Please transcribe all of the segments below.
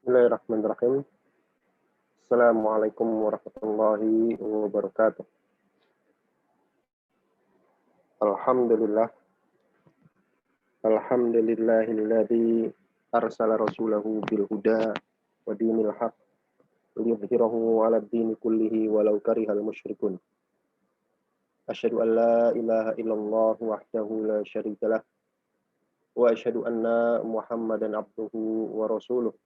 Bismillahirrahmanirrahim. Assalamualaikum warahmatullahi wabarakatuh. Alhamdulillah. Alhamdulillahilladzi arsala rasulahu bil huda wa dinil haq liyudhhirahu 'alad dini kullihi walau karihal musyrikun. Asyhadu an la ilaha illallah wahdahu la syarikalah wa asyhadu anna Muhammadan abduhu wa rasuluh.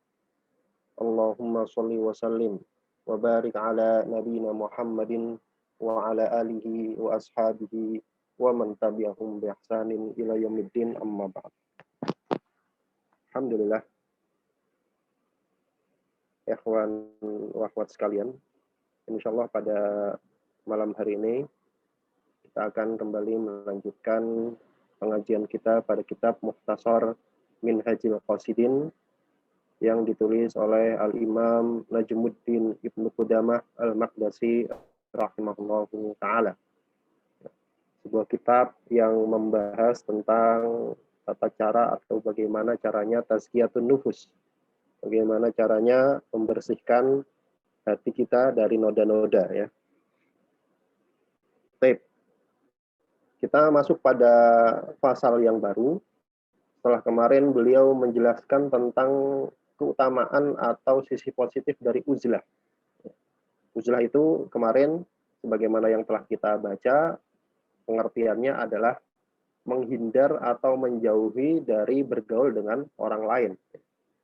Allahumma shalli wa sallim wa barik ala nabiyyina Muhammadin wa ala alihi wa ashabihi wa man tabi'ahum bi ihsanin ila yaumiddin, amma ba'd. Alhamdulillah, ikhwan wa akhwat sekalian, insyaallah pada malam hari ini kita akan kembali melanjutkan pengajian kita pada kitab Mukhtasar Minhajil Qasidin yang ditulis oleh Al-Imam Najmuddin Ibnu Qudamah Al-Maqdisi rahimahullahu ta'ala. Sebuah kitab yang membahas tentang tata cara atau bagaimana caranya tazkiyatun nufus. Bagaimana caranya membersihkan hati kita dari noda-noda, ya. Baik. Kita masuk pada pasal yang baru. Setelah kemarin beliau menjelaskan tentang keutamaan atau sisi positif dari uzlah. Uzlah itu kemarin, sebagaimana yang telah kita baca, pengertiannya adalah menghindar atau menjauhi dari bergaul dengan orang lain.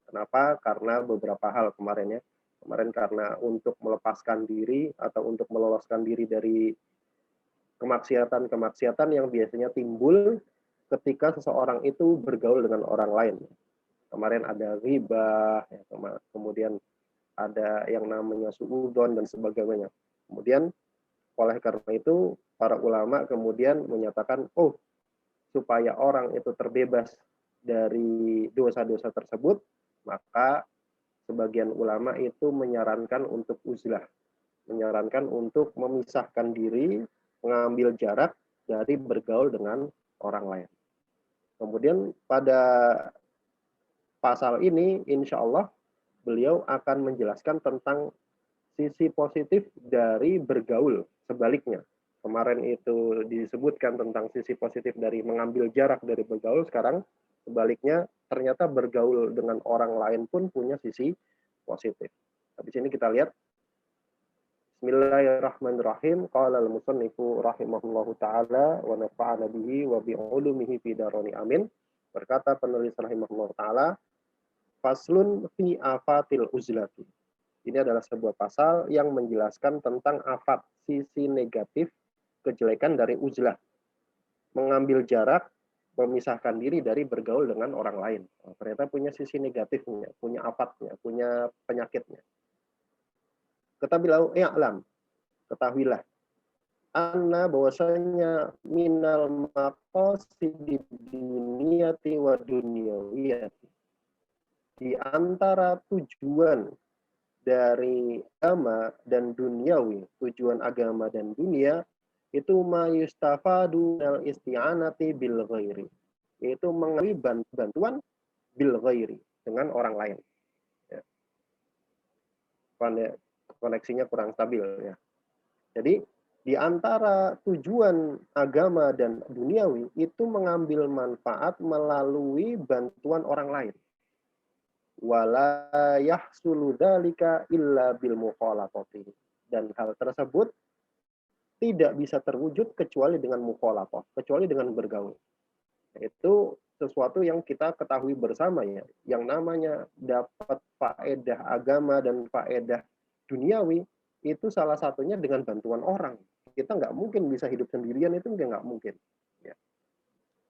Kenapa? Karena beberapa hal kemarin, ya. Kemarin karena untuk melepaskan diri atau untuk meloloskan diri dari kemaksiatan-kemaksiatan yang biasanya timbul ketika seseorang itu bergaul dengan orang lain. Kemarin ada ghibah, ya, kemudian ada yang namanya suudzon dan sebagainya. Kemudian oleh karena itu para ulama kemudian menyatakan, supaya orang itu terbebas dari dosa-dosa tersebut, maka sebagian ulama itu menyarankan untuk uzlah, menyarankan untuk memisahkan diri, mengambil jarak dari bergaul dengan orang lain. Kemudian pada pasal ini, insya Allah, beliau akan menjelaskan tentang sisi positif dari bergaul. Sebaliknya, kemarin itu disebutkan tentang sisi positif dari mengambil jarak dari bergaul, sekarang sebaliknya, ternyata bergaul dengan orang lain pun punya sisi positif. Habis ini kita lihat. Bismillahirrahmanirrahim. Qala al-musannifu rahimahullahu ta'ala wa nafa'ana bihi wa bi'ulumihi fi darani amin. Berkata penulis rahimahullahu ta'ala, Faslun fi afatil uzlati. Ini adalah sebuah pasal yang menjelaskan tentang afat, sisi negatif, kejelekan dari uzlah. Mengambil jarak, memisahkan diri dari bergaul dengan orang lain. Ternyata punya sisi negatifnya, punya afatnya, punya penyakitnya. Kata beliau, i'lam, ketahuilah, anna bahwasanya minal maqasidid duniyati wa dunyawiyati. Di antara tujuan dari agama dan duniawi, tujuan agama dan dunia, itu mayustafadu al isti'anati bil ghairi, yaitu mengambil bantuan bil ghairi, dengan orang lain. Ya. Koneksinya kurang stabil, ya. Jadi di antara tujuan agama dan duniawi itu mengambil manfaat melalui bantuan orang lain. Wala yahsulu dzalika illa bil mukhalatati. Dan hal tersebut tidak bisa terwujud kecuali dengan mukhalatah, kecuali dengan bergaul. Itu sesuatu yang kita ketahui bersama, ya. Yang namanya dapat faedah agama dan faedah duniawi itu salah satunya dengan bantuan orang. Kita nggak mungkin bisa hidup sendirian, itu nggak mungkin. Ya.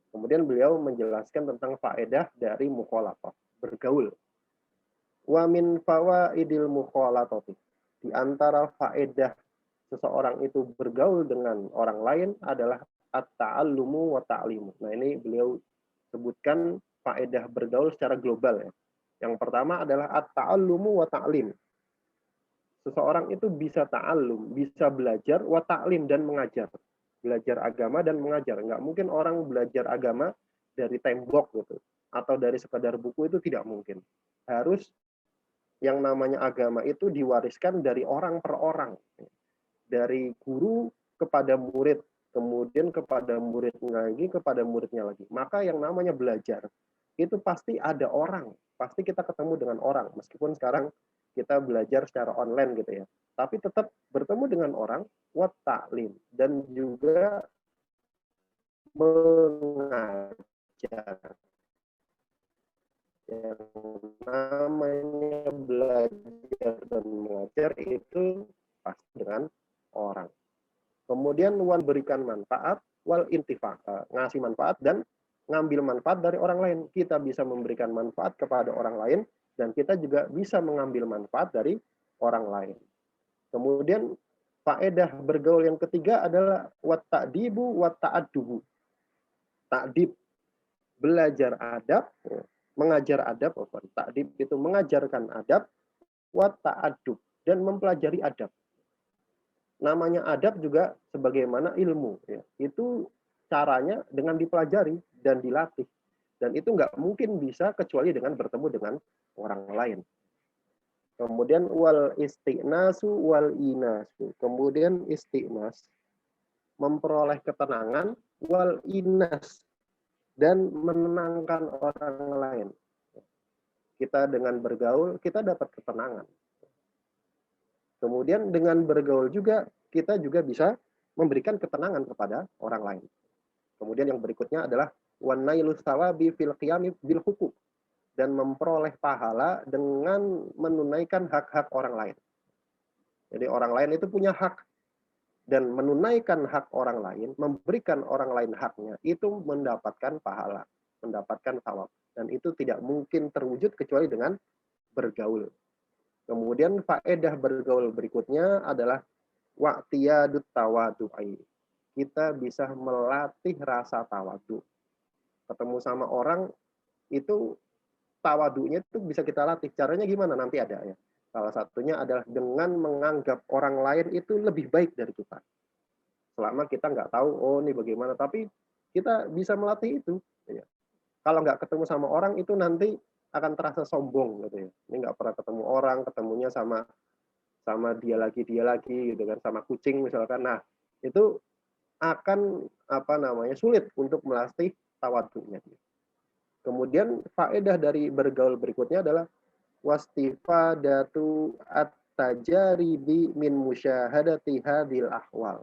Kemudian beliau menjelaskan tentang faedah dari mukhalatah, bergaul. Wa min fawaidil mukhalatati. Di antara faedah seseorang itu bergaul dengan orang lain adalah at-ta'allumu wa ta'limu. Nah, ini beliau sebutkan faedah bergaul secara global, ya. Yang pertama adalah at-ta'allumu wa ta'lim. Seseorang itu bisa ta'allum, bisa belajar, wa ta'lim, dan mengajar. Belajar agama dan mengajar. Nggak mungkin orang belajar agama dari tembok gitu, atau dari sekadar buku, itu tidak mungkin. Harus yang namanya agama itu diwariskan dari orang per orang, dari guru kepada murid, kemudian kepada murid lagi, kepada muridnya lagi. Maka yang namanya belajar itu pasti ada orang, pasti kita ketemu dengan orang, meskipun sekarang kita belajar secara online gitu ya, tapi tetap bertemu dengan orang, wat ta'lim, dan juga mengajar. Yang namanya belajar dan mengajar itu pasti dengan orang. Kemudian wal berikan manfaat, wal intifa, ngasih manfaat dan ngambil manfaat dari orang lain. Kita bisa memberikan manfaat kepada orang lain dan kita juga bisa mengambil manfaat dari orang lain. Kemudian faedah bergaul yang ketiga adalah wat ta'dibu wat ta'addubu. Ta'dib, belajar adab, mengajar adab, ta'dib itu mengajarkan adab, wat ta'addub, dan mempelajari adab. Namanya adab juga sebagaimana ilmu, ya. Itu caranya dengan dipelajari dan dilatih, dan itu nggak mungkin bisa kecuali dengan bertemu dengan orang lain. Kemudian wal istiqnasu wal inasu, kemudian istiqnas, memperoleh ketenangan, wal inas, dan menenangkan orang lain. Kita dengan bergaul, kita dapat ketenangan. Kemudian dengan bergaul juga, kita juga bisa memberikan ketenangan kepada orang lain. Kemudian yang berikutnya adalah wanailus thawabi fil qiyami bil huquq, dan memperoleh pahala dengan menunaikan hak-hak orang lain. Jadi orang lain itu punya hak, dan menunaikan hak orang lain, memberikan orang lain haknya, itu mendapatkan pahala, mendapatkan thawab. Dan itu tidak mungkin terwujud kecuali dengan bergaul. Kemudian faedah bergaul berikutnya adalah wa'tiyadut tawadu'i. Kita bisa melatih rasa tawadu. Ketemu sama orang itu tawadunya itu bisa kita latih. Caranya gimana? Nanti ada ya. Salah satunya adalah dengan menganggap orang lain itu lebih baik dari kita. Selama kita nggak tahu, oh ini bagaimana. Tapi kita bisa melatih itu. Ya. Kalau nggak ketemu sama orang itu nanti akan terasa sombong gitu ya. Ini nggak pernah ketemu orang, ketemunya sama dia lagi gitu kan, sama kucing misalkan. Nah, itu akan sulit untuk melatih tawadhunya. Kemudian faedah dari bergaul berikutnya adalah wastifadatu at-tajaribi min musyahadati hadil ahwal.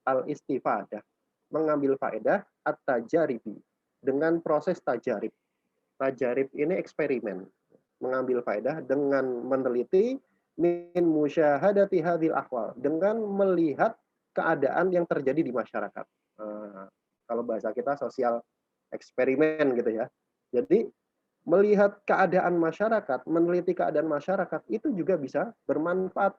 Al-istifadah, mengambil faedah at-tajaribi, dengan proses tajarib. Tajarib ini eksperimen. Mengambil faedah dengan meneliti min musyahadati hadil ahwal, dengan melihat keadaan yang terjadi di masyarakat. Kalau bahasa kita sosial eksperimen gitu ya. Jadi melihat keadaan masyarakat, meneliti keadaan masyarakat itu juga bisa bermanfaat.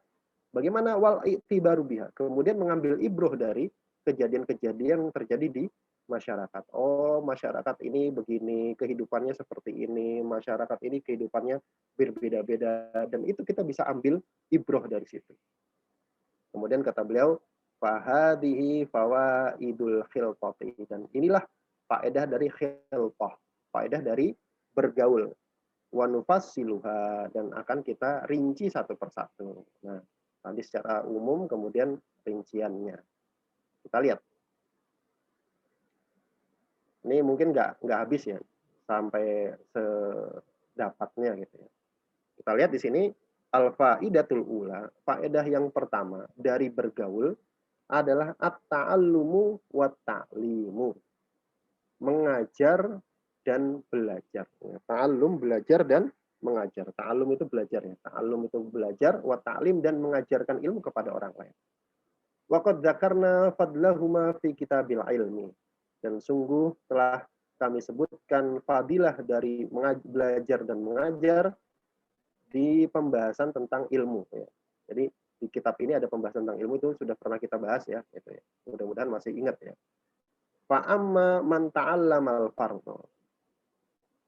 Bagaimana wal i'tibaru biha, kemudian mengambil ibroh dari kejadian-kejadian yang terjadi di masyarakat. Oh, masyarakat ini begini, kehidupannya seperti ini, masyarakat ini kehidupannya berbeda-beda, dan itu kita bisa ambil ibroh dari situ. Kemudian kata beliau, fahadihi fawaidul khilqati, dan inilah faedah dari khilqah, faedah dari bergaul. Wa nufassiluha, dan akan kita rinci satu persatu. Nah, tadi secara umum, kemudian rinciannya. Kita lihat. Ini mungkin nggak habis ya, sampai sedapatnya gitu ya. Kita lihat di sini, al-faidatul ula, faedah yang pertama dari bergaul adalah at-ta'allumu wa ta'limu. Mengajar dan belajar. Ta'allum, belajar dan mengajar. Ta'allum itu belajar ya. Ta'allum itu belajar, wa ta'lim, dan mengajarkan ilmu kepada orang lain. Wa qad dzakarna fadlahuma fi kitabil ilmi. Dan sungguh telah kami sebutkan fadilah dari belajar dan mengajar di pembahasan tentang ilmu. Ya. Jadi di kitab ini ada pembahasan tentang ilmu, itu sudah pernah kita bahas ya. Gitu ya. Mudah-mudahan masih ingat ya. Fa'amma man ta'allamal fardhu.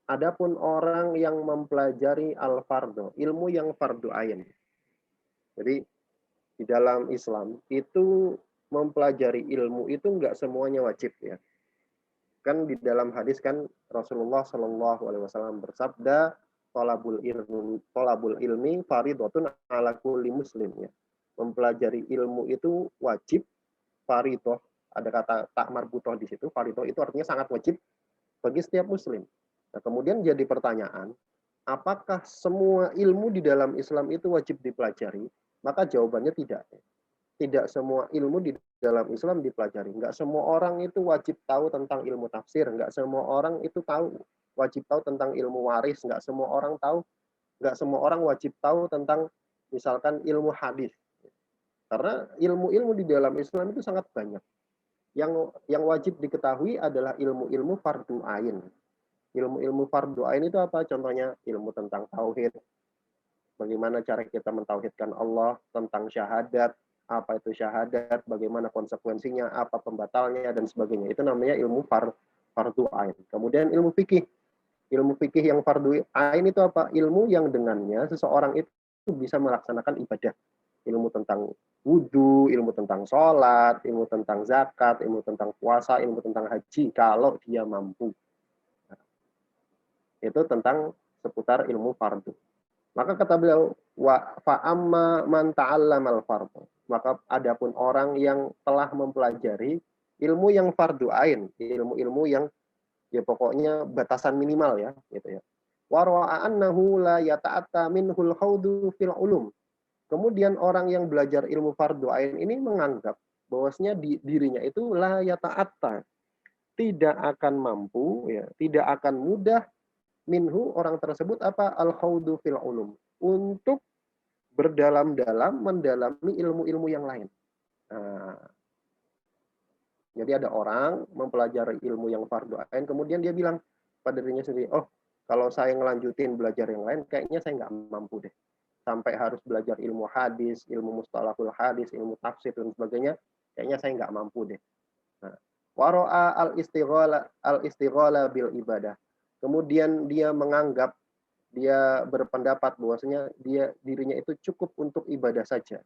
Adapun orang yang mempelajari al-fardhu, ilmu yang fardu ain. Jadi di dalam Islam itu mempelajari ilmu itu enggak semuanya wajib ya. Kan di dalam hadis kan Rasulullah Shallallahu Alaihi Wasallam bersabda, tolabul ilmi fardhatun ala kulli muslim ya. Mempelajari ilmu itu wajib, fardhah, ada kata tak marbutoh di situ. Fardhah itu artinya sangat wajib bagi setiap muslim. Nah, kemudian jadi pertanyaan, apakah semua ilmu di dalam Islam itu wajib dipelajari? Maka jawabannya tidak. Tidak semua ilmu di dalam Islam dipelajari. Enggak semua orang itu wajib tahu tentang ilmu tafsir. Enggak semua orang itu wajib tahu tentang ilmu waris. Enggak semua orang wajib tahu tentang misalkan ilmu hadis. Karena ilmu-ilmu di dalam Islam itu sangat banyak. Yang wajib diketahui adalah ilmu-ilmu fardu ain. Ilmu-ilmu fardu ain itu apa? Contohnya ilmu tentang tauhid. Bagaimana cara kita mentauhidkan Allah, tentang syahadat, apa itu syahadat, bagaimana konsekuensinya, apa pembatalnya, dan sebagainya. Itu namanya ilmu fardu ain. Kemudian ilmu fikih. Ilmu fikih yang fardu ain itu apa? Ilmu yang dengannya seseorang itu bisa melaksanakan ibadah. Ilmu tentang wudhu, ilmu tentang sholat, ilmu tentang zakat, ilmu tentang puasa, ilmu tentang haji, kalau dia mampu. Itu tentang seputar ilmu fardu. Maka kata beliau, wa fa'amma man ta'allamal fardhu. Maka adapun orang yang telah mempelajari ilmu yang fardu ain, ilmu-ilmu yang ya pokoknya batasan minimal ya, gitu ya. Wa ra'a annahu la yata'atta minhul khawdu fil ulum. Kemudian orang yang belajar ilmu fardu ain ini menganggap bahwasanya dirinya itu la yata'atta, tidak akan mampu ya, tidak akan mudah minhu orang tersebut apa al-khawdu fil ulum, untuk berdalam-dalam mendalami ilmu-ilmu yang lain. Nah, jadi ada orang mempelajari ilmu yang fardu ain, kemudian dia bilang pada dirinya sendiri, oh kalau saya ngelanjutin belajar yang lain, kayaknya saya nggak mampu deh. Sampai harus belajar ilmu hadis, ilmu mustalahul hadis, ilmu tafsir dan sebagainya, kayaknya saya nggak mampu deh. Nah, waro'a al-istighala bil ibadah. Kemudian dia menganggap, dia berpendapat bahwasanya dirinya itu cukup untuk ibadah saja.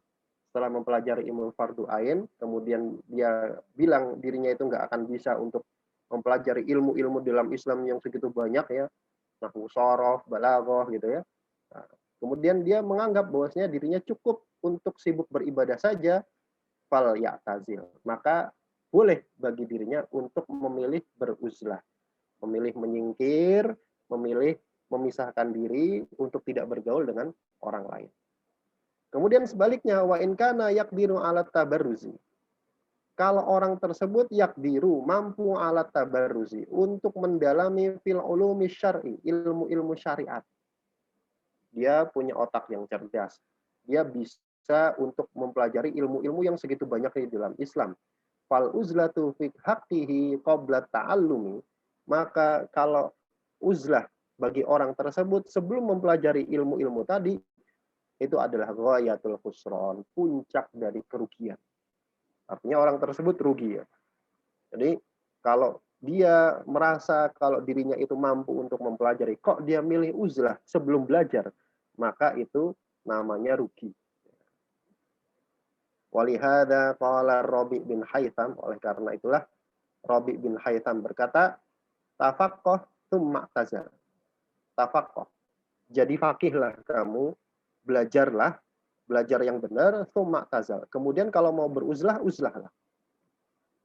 Setelah mempelajari ilmu fardu ain, kemudian dia bilang dirinya itu nggak akan bisa untuk mempelajari ilmu-ilmu dalam Islam yang segitu banyak ya, nahwu shorof, balaghah gitu ya. Nah, kemudian dia menganggap bahwasanya dirinya cukup untuk sibuk beribadah saja, fal ya'tazil. Maka boleh bagi dirinya untuk memilih beruzlah, memilih menyingkir, memilih memisahkan diri untuk tidak bergaul dengan orang lain. Kemudian sebaliknya, wa in kana yaqdiru ala tabarruzi. Kalau orang tersebut yakdiru, mampu alat tabarruzi, untuk mendalami fil ulumi syar'i, ilmu-ilmu syariat. Dia punya otak yang cerdas. Dia bisa untuk mempelajari ilmu-ilmu yang segitu banyak di dalam Islam. Fal uzlatu fi haqqihi qabla ta'allumi. Maka kalau uzlah bagi orang tersebut sebelum mempelajari ilmu-ilmu tadi, itu adalah ghayatul khusran, puncak dari kerugian. Artinya orang tersebut rugi ya. Jadi kalau dia merasa kalau dirinya itu mampu untuk mempelajari, kok dia milih uzlah sebelum belajar, maka itu namanya rugi. Walihada qala Rabi bin Haytham, oleh karena itulah Rabi bin Haytham berkata, tafaqqah tsumma tazal. Tafaqqah. Jadi fakihlah kamu, belajar yang benar, tsumma tazal. Kemudian kalau mau beruzlah, uzlahlah.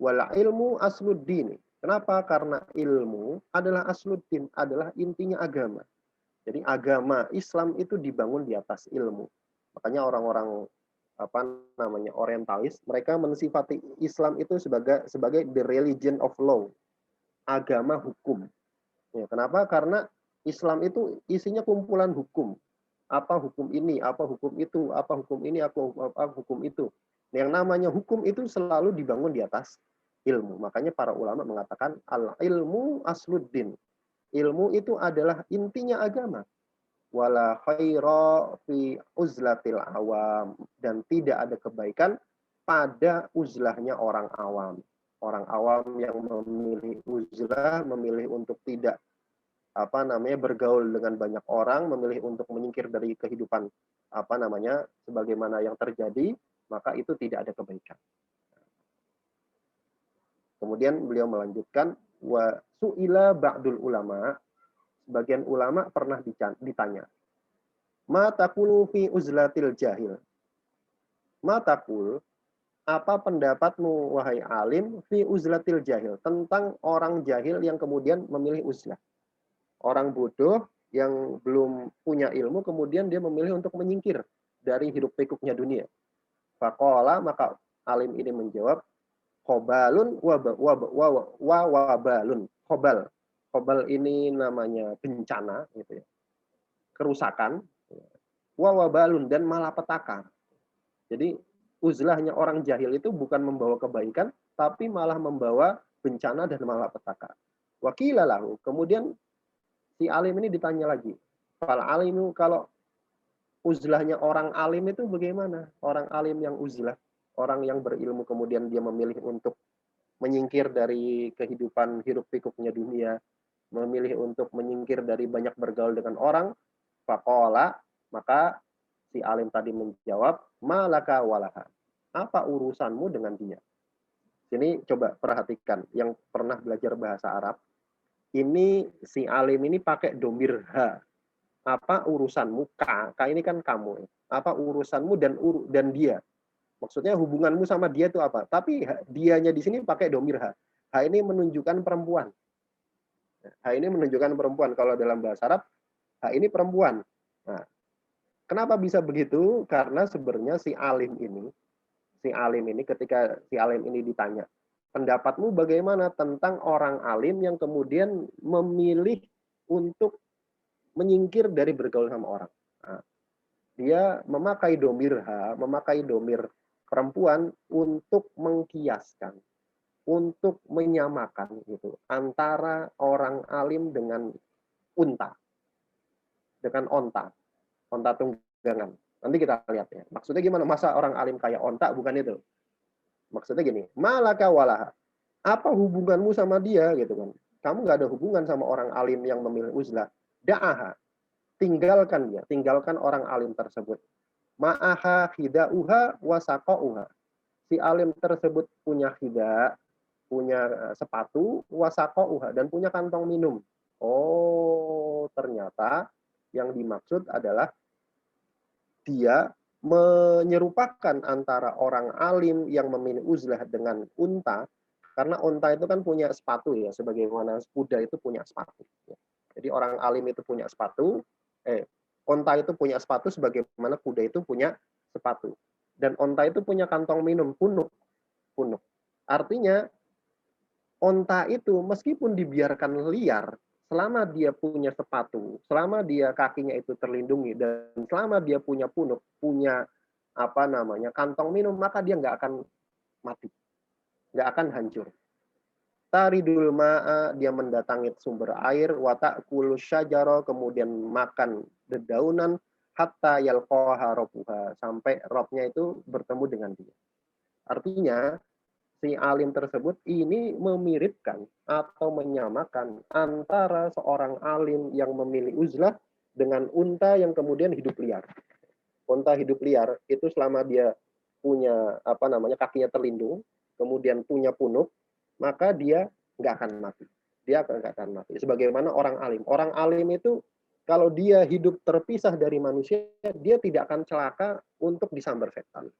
Wal ilmu asluddin. Kenapa? Karena ilmu adalah asluddin, adalah intinya agama. Jadi agama Islam itu dibangun di atas ilmu. Makanya orang-orang orientalis, mereka mensifati Islam itu sebagai the religion of law, agama hukum. Ya, kenapa? Karena Islam itu isinya kumpulan hukum. Apa hukum ini, apa hukum itu, apa hukum ini, apa hukum itu. Yang namanya hukum itu selalu dibangun di atas ilmu. Makanya para ulama mengatakan al-ilmu asluddin. Ilmu itu adalah intinya agama. Wala khaira fi uzlatil awam. Dan tidak ada kebaikan pada uzlahnya orang awam. Orang awam yang memilih uzlah, memilih untuk tidak bergaul dengan banyak orang, memilih untuk menyingkir dari kehidupan sebagaimana yang terjadi, maka itu tidak ada kebaikan. Kemudian beliau melanjutkan, wa su'ila ba'dul ulama, sebagian ulama pernah ditanya, ma taqulu fi uzlatil jahil. Ma taqul, apa pendapatmu wahai alim fi uzlatil jahil, tentang orang jahil yang kemudian memilih uzlah. Orang bodoh yang belum punya ilmu kemudian dia memilih untuk menyingkir dari hiruk pikuknya dunia. Faqala, maka alim ini menjawab, khobalun wabalun. Khobal ini namanya bencana gitu ya. Kerusakan, wabalun, dan malapetaka. Jadi uzlahnya orang jahil itu bukan membawa kebaikan, tapi malah membawa bencana dan malapetaka. Wakilalahu, kemudian si alim ini ditanya lagi, fal alimu, kalau uzlahnya orang alim itu bagaimana? Orang alim yang uzlah, orang yang berilmu kemudian dia memilih untuk menyingkir dari kehidupan hiruk pikuknya dunia, memilih untuk menyingkir dari banyak bergaul dengan orang. Faqala, maka si alim tadi menjawab, malaka walaha, apa urusanmu dengan dia? Sini coba perhatikan, yang pernah belajar bahasa Arab, ini si alim ini pakai domir ha. Apa urusanmu? K ini kan kamu. Apa urusanmu dan dia? Maksudnya hubunganmu sama dia itu apa? Tapi dianya di sini pakai domir ha. Ha ini menunjukkan perempuan. Ha ini menunjukkan perempuan. Kalau dalam bahasa Arab, ha ini perempuan. Nah, kenapa bisa begitu? Karena sebenarnya si alim ini ketika si alim ini ditanya, pendapatmu bagaimana tentang orang alim yang kemudian memilih untuk menyingkir dari bergaul sama orang. Nah, dia memakai domir ha, memakai domir perempuan untuk mengkiaskan, untuk menyamakan gitu antara orang alim dengan unta, dengan onta tunggangan. Nanti kita lihat ya. Maksudnya gimana? Masa orang alim kayak onta? Bukan itu. Maksudnya gini, malaka walaha, apa hubunganmu sama dia gitu kan? Kamu nggak ada hubungan sama orang alim yang memilih uzlah. Da'aha, tinggalkan dia, tinggalkan orang alim tersebut. Ma'aha hida'uha wasaqa'uha. Si alim tersebut punya hida, punya sepatu, wasaqa'uha, dan punya kantong minum. Oh, ternyata yang dimaksud adalah dia menyerupakan antara orang alim yang memilih uzlah dengan unta, karena unta itu kan punya sepatu ya, sebagaimana kuda itu punya sepatu. Jadi orang alim itu punya sepatu, unta itu punya sepatu sebagaimana kuda itu punya sepatu. Dan unta itu punya kantong minum, punuk. Artinya, unta itu meskipun dibiarkan liar, selama dia punya sepatu, selama dia kakinya itu terlindungi, dan selama dia punya punuk, punya kantong minum, maka dia nggak akan mati, nggak akan hancur. Taridul ma'a, dia mendatangi sumber air, wata'kulu syajaro, kemudian makan dedaunan, hatta yalqaha rabbuha, sampai robnya itu bertemu dengan dia. Artinya, si alim tersebut ini memiripkan atau menyamakan antara seorang alim yang memilih uzlah dengan unta yang kemudian hidup liar. Unta hidup liar itu selama dia punya kakinya terlindung, kemudian punya punuk, maka dia nggak akan mati. Dia nggak akan mati. Sebagaimana orang alim. Orang alim itu kalau dia hidup terpisah dari manusia, dia tidak akan celaka untuk disambar setan,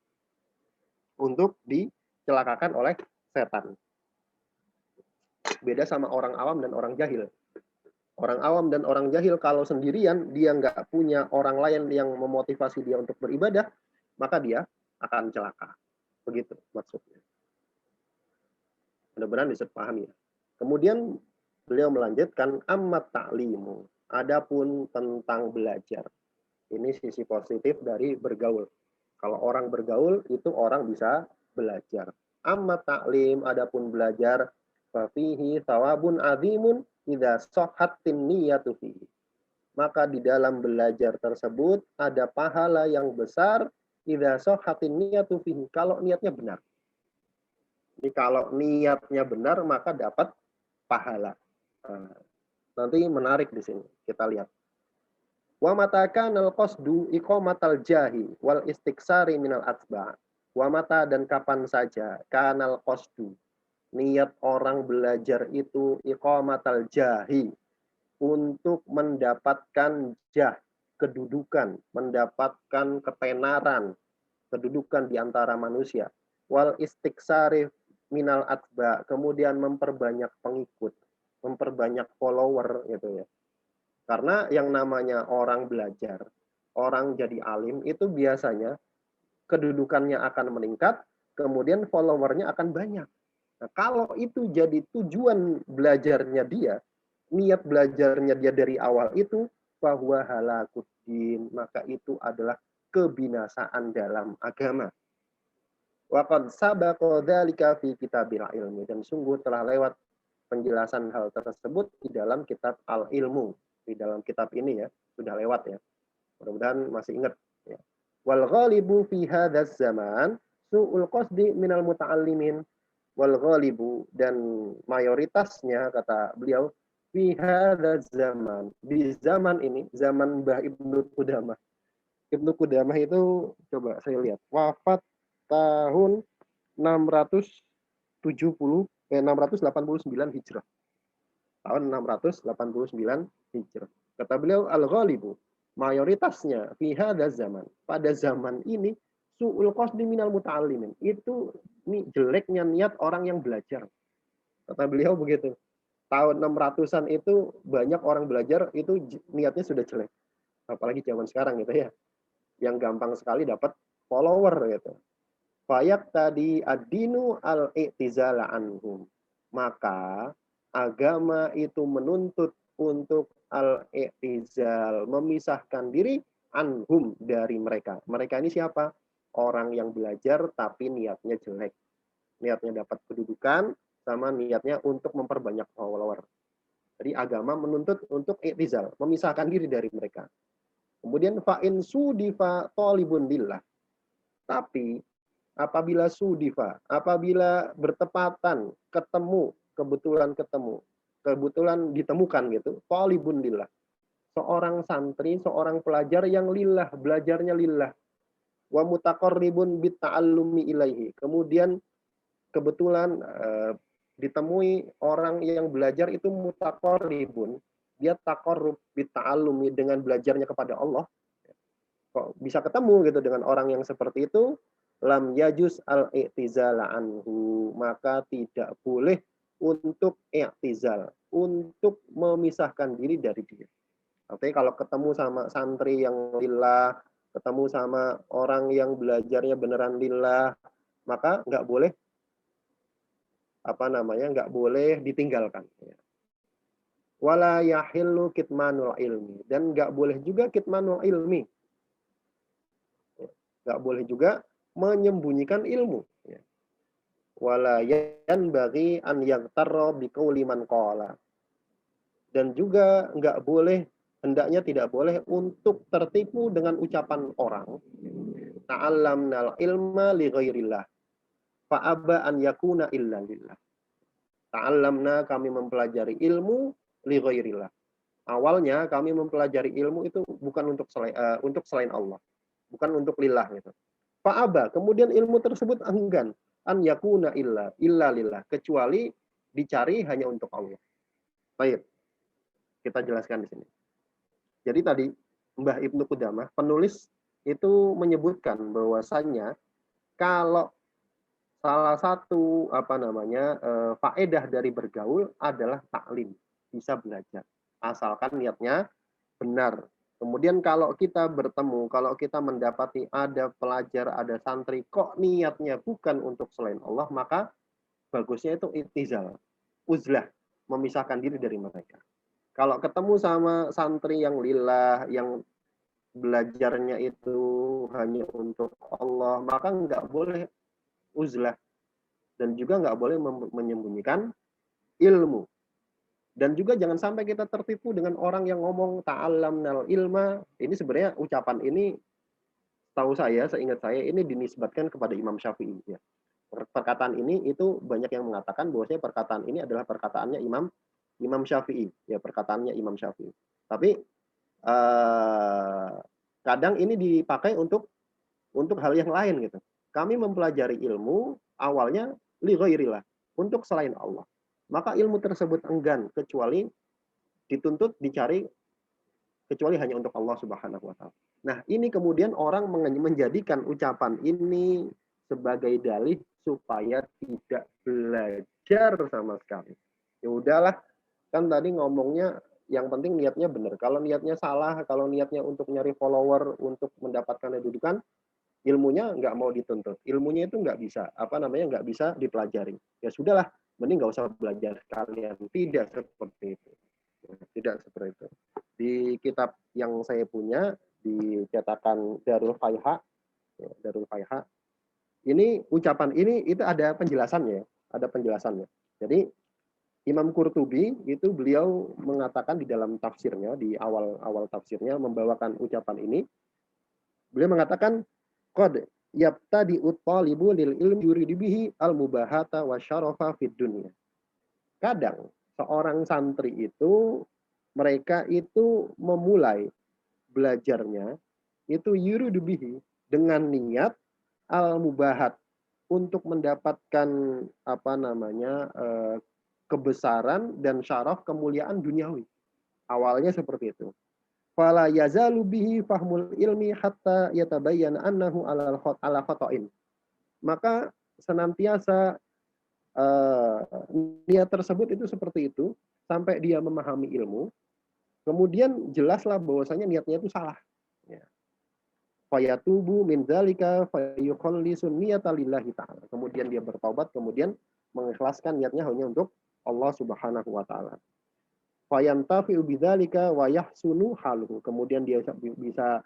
untuk dicelakakan oleh setan. Beda sama orang awam dan orang jahil. Orang awam dan orang jahil kalau sendirian, dia nggak punya orang lain yang memotivasi dia untuk beribadah, maka dia akan celaka. Begitu maksudnya. Mudah-mudahan bisa pahami ya. Kemudian beliau melanjutkan, ammat ta'limu, adapun tentang belajar. Ini sisi positif dari bergaul. Kalau orang bergaul, itu orang bisa belajar. Amma ta'lim, adapun belajar, fafihi thawabun azimun idza sahhatin niyatu fihi. Maka di dalam belajar tersebut ada pahala yang besar idza sahhatin niyatu fihi, kalau niatnya benar. Jadi kalau niatnya benar maka dapat pahala. Nah, nanti menarik di sini. Kita lihat. Wa mata kanal qasdu iqamatal jahi wal istiksari minal atba. Wa mata, dan kapan saja kanal qasdu, niat orang belajar itu iqamatal jahi, untuk mendapatkan jah, kedudukan, mendapatkan ketenaran, kedudukan di antara manusia. Wal istiksari minal atba, kemudian memperbanyak pengikut, memperbanyak follower gitu ya. Karena yang namanya orang belajar, orang jadi alim itu biasanya kedudukannya akan meningkat, kemudian followernya akan banyak. Nah, kalau itu jadi tujuan belajarnya dia, niat belajarnya dia dari awal itu, bahwa halakuddin, maka itu adalah kebinasaan dalam agama. Waqad sabaqa dzalika fi kitabil ilmi, dan sungguh telah lewat penjelasan hal tersebut di dalam kitab Al-Ilmu. Di dalam kitab ini ya, sudah lewat ya. Mudah-mudahan masih ingat ya. Wal ghalibu fi hadzal zaman su'ul qasdi minal muta'allimin. Wal ghalibu, dan mayoritasnya kata beliau, fi hadzal zaman, di zaman ini, zaman Mbah Ibnu Qudamah. Ibnu Qudamah itu coba saya lihat, wafat tahun 689 Hijrah. Tahun 689 Hijrah. Kata beliau, al-ghalibu, mayoritasnya fi hadzal zaman, pada zaman ini, su'ul qasdi minal muta'allimin, itu ini jeleknya niat orang yang belajar. Kata beliau begitu. Tahun 600-an itu banyak orang belajar itu niatnya sudah jelek. Apalagi zaman sekarang gitu ya. Yang gampang sekali dapat follower gitu. Fayak tadi ad-dinu al-i'tizala anhum. Maka agama itu menuntut untuk al-i'tizal, memisahkan diri anhum, dari mereka. Mereka ini siapa? Orang yang belajar tapi niatnya jelek. Niatnya dapat kedudukan sama niatnya untuk memperbanyak follower. Jadi agama menuntut untuk i'tizal, memisahkan diri dari mereka. Kemudian fa'in sudifa talibun billah. Tapi apabila sudifa, apabila bertepatan, kebetulan ditemukan gitu, talibun lillah, seorang santri, seorang pelajar yang lillah, belajarnya lillah, wa mutaqarribun bitta'allumi ilaihi, kemudian kebetulan ditemui orang yang belajar itu mutaqarribun, dia taqarrub bitta'allumi, dengan belajarnya kepada Allah, kok bisa ketemu gitu dengan orang yang seperti itu, lam yajuz al-i'tizala anhu, maka tidak boleh untuk i'tizal, untuk memisahkan diri dari dia. Artinya kalau ketemu sama santri yang lillah, ketemu sama orang yang belajarnya beneran lillah, maka nggak boleh nggak boleh ditinggalkan. Wala yahillu kitmanul ilmi, dan nggak boleh juga kitmanul ilmi, nggak boleh juga menyembunyikan ilmu. Wala yanbaghi an yaghtarra biqauli man qala, dan juga nggak boleh, hendaknya tidak boleh untuk tertipu dengan ucapan orang, ta'allamnal ilma li ghairillah fa aba an yakuna illa lillah. Ta'allamna, kami mempelajari ilmu, li ghairillah, awalnya kami mempelajari ilmu itu bukan untuk selain Allah, bukan untuk lillah gitu. Fa'aba, kemudian ilmu tersebut enggan, an yakuna illa lillah, kecuali dicari hanya untuk Allah. Baik, kita jelaskan di sini. Jadi tadi Mbah Ibnu Qudamah, penulis itu menyebutkan bahwasannya kalau salah satu faedah dari bergaul adalah taklim, bisa belajar, asalkan niatnya benar. Kemudian kalau kita bertemu, kalau kita mendapati ada pelajar, ada santri, kok niatnya bukan untuk selain Allah, maka bagusnya itu i'tizal, uzlah, memisahkan diri dari mereka. Kalau ketemu sama santri yang lillah, yang belajarnya itu hanya untuk Allah, maka nggak boleh uzlah, dan juga nggak boleh menyembunyikan ilmu. Dan juga jangan sampai kita tertipu dengan orang yang ngomong ta'allamnal ilma. Ini sebenarnya ucapan ini, tahu saya, seingat saya, ini dinisbatkan kepada Imam Syafi'i. Ya. Perkataan ini itu banyak yang mengatakan bahwasanya perkataan ini adalah perkataannya Imam Syafi'i. Ya, perkataannya Imam Syafi'i. Tapi kadang ini dipakai untuk hal yang lain gitu. Kami mempelajari ilmu awalnya li ghairillah, untuk selain Allah. Maka ilmu tersebut enggan, kecuali dituntut dicari kecuali hanya untuk Allah Subhanahu wa taala. Nah, ini kemudian orang menjadikan ucapan ini sebagai dalih supaya tidak belajar sama sekali. Ya udahlah, kan tadi ngomongnya yang penting niatnya benar. Kalau niatnya salah, kalau niatnya untuk nyari follower, untuk mendapatkan kedudukan, ilmunya nggak mau dituntut. Ilmunya itu nggak bisa, nggak bisa dipelajari. Ya sudahlah, mending nggak usah belajar kalian. Tidak seperti itu. Tidak seperti itu. Di kitab yang saya punya, di cetakan Darul Faiha, Darul Faiha, ini ucapan ini itu ada penjelasannya, ada penjelasannya. Jadi Imam Qurtubi itu beliau mengatakan di dalam tafsirnya, di awal tafsirnya membawakan ucapan ini, beliau mengatakan qad yabtadi at-talibu lil ilmi yuridu bihi al-mubahata wa syarafa fid dunya. Kadang seorang santri itu mereka itu memulai belajarnya itu yuridu bihi dengan niat al-mubahat untuk mendapatkan kebesaran dan syaraf kemuliaan duniawi. Awalnya seperti itu. Fala yazalu bihi fahmul ilmi hatta yatabayyana annahu ala khata'in. Maka senantiasa niat tersebut itu seperti itu sampai dia memahami ilmu. Kemudian jelaslah bahwasanya niatnya itu salah. Ya. Fayatubu min dzalika fayukhallisu niyata lillahi ta'ala. Kemudian dia bertaubat, kemudian mengikhlaskan niatnya hanya untuk Allah Subhanahu wa taala. Fayantafi'u bidzalika wa yahsunu haluhu. Kemudian dia bisa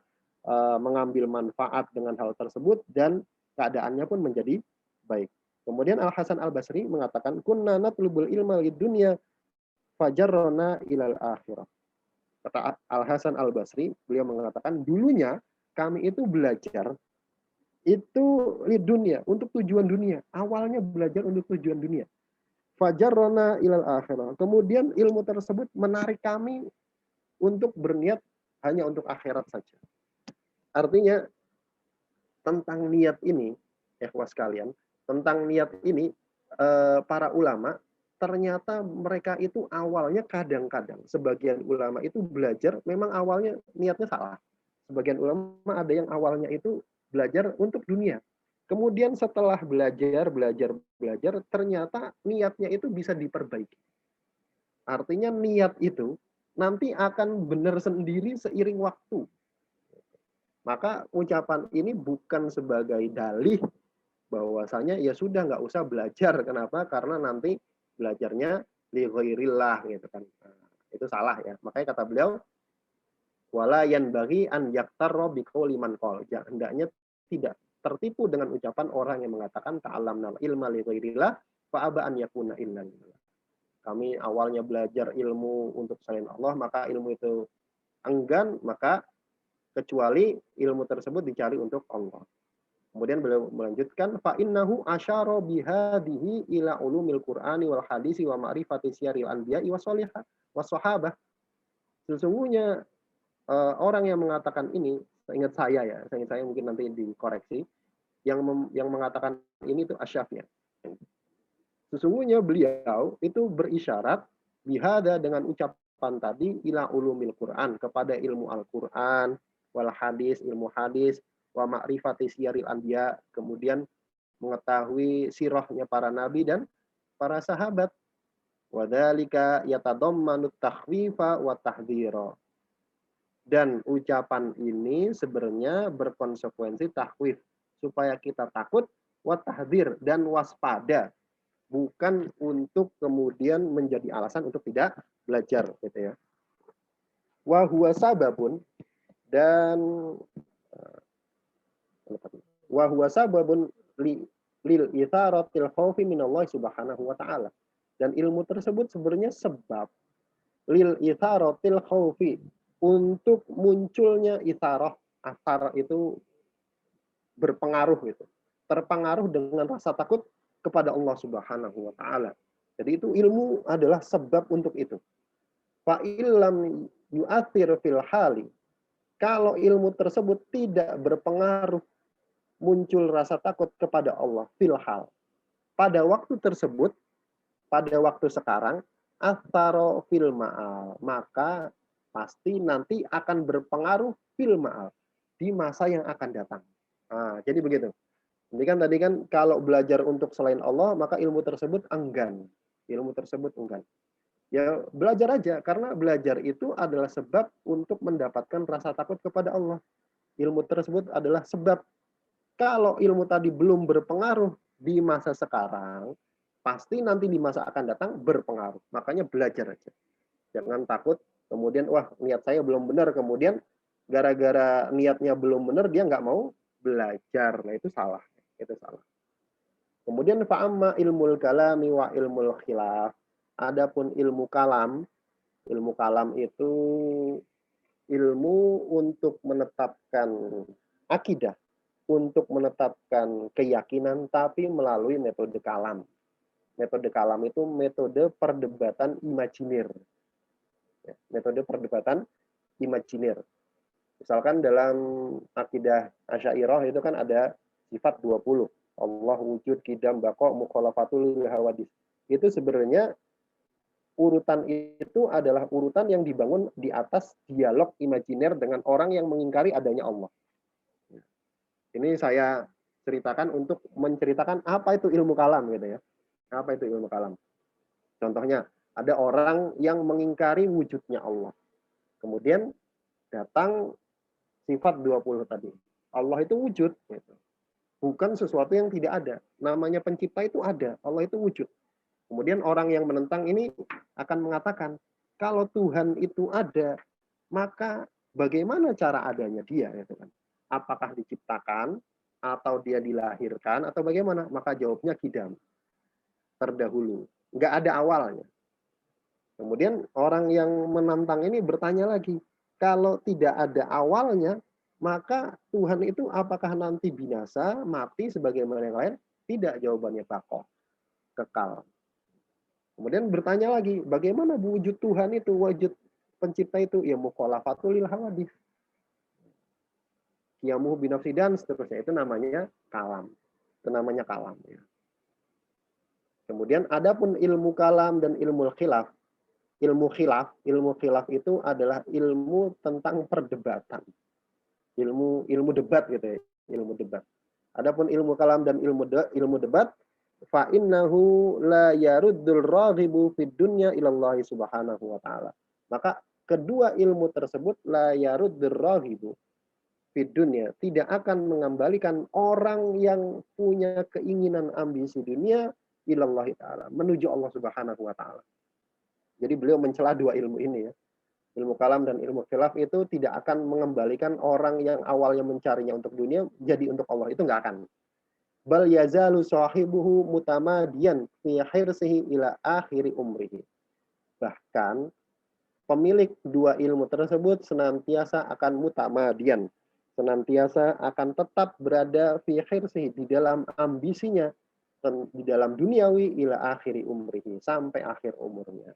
mengambil manfaat dengan hal tersebut dan keadaannya pun menjadi baik. Kemudian Al Hasan Al Basri mengatakan kunna natlubul ilma lid dunya fajarrona ilal akhirah. Kata Al Hasan Al Basri, beliau mengatakan dulunya kami itu belajar itu lid dunya, untuk tujuan dunia. Awalnya belajar untuk tujuan dunia. Fajarrona ilal akhirah. Kemudian ilmu tersebut menarik kami untuk berniat hanya untuk akhirat saja. Artinya tentang niat ini, ikhwas sekalian, tentang niat ini para ulama ternyata mereka itu awalnya kadang-kadang sebagian ulama itu belajar memang awalnya niatnya salah. Sebagian ulama ada yang awalnya itu belajar untuk dunia. Kemudian setelah belajar, ternyata niatnya itu bisa diperbaiki. Artinya niat itu nanti akan benar sendiri seiring waktu. Maka ucapan ini bukan sebagai dalih bahwasanya ya sudah nggak usah belajar. Kenapa? Karena nanti belajarnya li ghairillah gitu kan. Nah, itu salah ya. Makanya kata beliau wala yanbaghi an yaktarra biqauli man qol. Hendaknya tidak tertipu dengan ucapan orang yang mengatakan ta'allamna ilma li ghairillah fa aba an yakuna illa lillah. Kami awalnya belajar ilmu untuk selain Allah, maka ilmu itu enggan, maka kecuali ilmu tersebut dicari untuk Allah. Kemudian beliau melanjutkan fa innahu asyara bihadhihi ila ulumil qur'ani wal hadisi wa ma'rifati siyaril anbiya'i washolihah wassahabah. Sesungguhnya orang yang mengatakan ini, seingat saya mungkin nanti dikoreksi, yang mengatakan ini itu Asy-Syafi'i. Sesungguhnya beliau itu berisyarat bihada dengan ucapan tadi ila ulumil Quran, kepada ilmu Al-Quran, wal hadis, ilmu hadis, wa ma'rifati siyaril anbiya, kemudian mengetahui sirahnya para nabi dan para sahabat. Wa dzalika yatadammanu takhwifa wa tahdhira. Dan ucapan ini sebenarnya berkonsekuensi takhwif, supaya kita takut, wa tahdhir, dan waspada, bukan untuk kemudian menjadi alasan untuk tidak belajar gitu ya. Wa huwa sababun, dan wa huwa sababun lil itharatil khaufi minallah subhanahu wa ta'ala. Dan ilmu tersebut sebenarnya sebab lil itharatil khaufi, untuk munculnya itharah. Athar itu berpengaruh gitu. Terpengaruh dengan rasa takut kepada Allah Subhanahu wa taala. Jadi itu ilmu adalah sebab untuk itu. Fa illam yu'athir fil hali. Kalau ilmu tersebut tidak berpengaruh muncul rasa takut kepada Allah fil hal. Pada waktu tersebut, pada waktu sekarang, atharo fil ma'al, maka pasti nanti akan berpengaruh fil ma'al, di masa yang akan datang. Nah, jadi begitu. Ini kan tadi kan kalau belajar untuk selain Allah, maka ilmu tersebut enggan. Ilmu tersebut enggan. Ya belajar aja, karena belajar itu adalah sebab untuk mendapatkan rasa takut kepada Allah. Ilmu tersebut adalah sebab. Kalau ilmu tadi belum berpengaruh di masa sekarang, pasti nanti di masa akan datang berpengaruh. Makanya belajar aja. Jangan takut, kemudian wah niat saya belum benar, kemudian gara-gara niatnya belum benar dia nggak mau belajar. Nah itu salah. Itu salah. Kemudian fa'amma ilmul kalami wa ilmul khilaf. Adapun ilmu kalam itu ilmu untuk menetapkan akidah, untuk menetapkan keyakinan, tapi melalui metode kalam. Metode kalam itu metode perdebatan imajiner. Metode perdebatan imajiner. Misalkan dalam akidah Asy'ariyah itu kan ada sifat 20. Allah wujud, qidam, baqa, mukhalafatul hawadis. Itu sebenarnya urutan itu adalah urutan yang dibangun di atas dialog imajiner dengan orang yang mengingkari adanya Allah. Ini saya ceritakan untuk menceritakan apa itu ilmu kalam gitu ya. Apa itu ilmu kalam? Contohnya, ada orang yang mengingkari wujudnya Allah. Kemudian datang sifat 20 tadi. Allah itu wujud gitu. Bukan sesuatu yang tidak ada. Namanya pencipta itu ada, Allah itu wujud. Kemudian orang yang menentang ini akan mengatakan, kalau Tuhan itu ada, maka bagaimana cara adanya dia? Gitu kan. Apakah diciptakan, atau dia dilahirkan, atau bagaimana? Maka jawabnya qidam, terdahulu. Nggak ada awalnya. Kemudian orang yang menantang ini bertanya lagi, kalau tidak ada awalnya, maka Tuhan itu apakah nanti binasa, mati sebagaimana yang lain? Tidak, jawabannya baqa, kekal. Kemudian bertanya lagi, bagaimana wujud Tuhan itu, wujud pencipta itu? Ya mukhalafatul lil hawadits. Qiyamuhu binafsi dan seterusnya. Itu namanya kalam. Itu namanya kalam. Ya. Kemudian adapun ilmu kalam dan ilmu khilaf. Ilmu khilaf itu adalah ilmu tentang perdebatan. Ilmu debat gitu ya. Ilmu debat. Adapun ilmu kalam dan ilmu debat, fa innahu la yaruddul raghibu fid dunya ilallahi subhanahu wa ta'ala. Maka kedua ilmu tersebut la yaruddur raghibu fid dunya, tidak akan mengembalikan orang yang punya keinginan ambisi dunia ilallahi ta'ala, menuju Allah subhanahu wa ta'ala. Jadi beliau mencela dua ilmu ini ya. Ilmu kalam dan ilmu khilaf itu tidak akan mengembalikan orang yang awalnya mencarinya untuk dunia jadi untuk Allah. Itu nggak akan. Bal yazalu sahibuhu mutamadiyan fi hirsihi ila akhiri umrihi. Bahkan pemilik dua ilmu tersebut senantiasa akan mutamadiyan, senantiasa akan tetap berada fi hirsihi, di dalam ambisinya, di dalam duniawi ila akhiri umrihi, sampai akhir umurnya.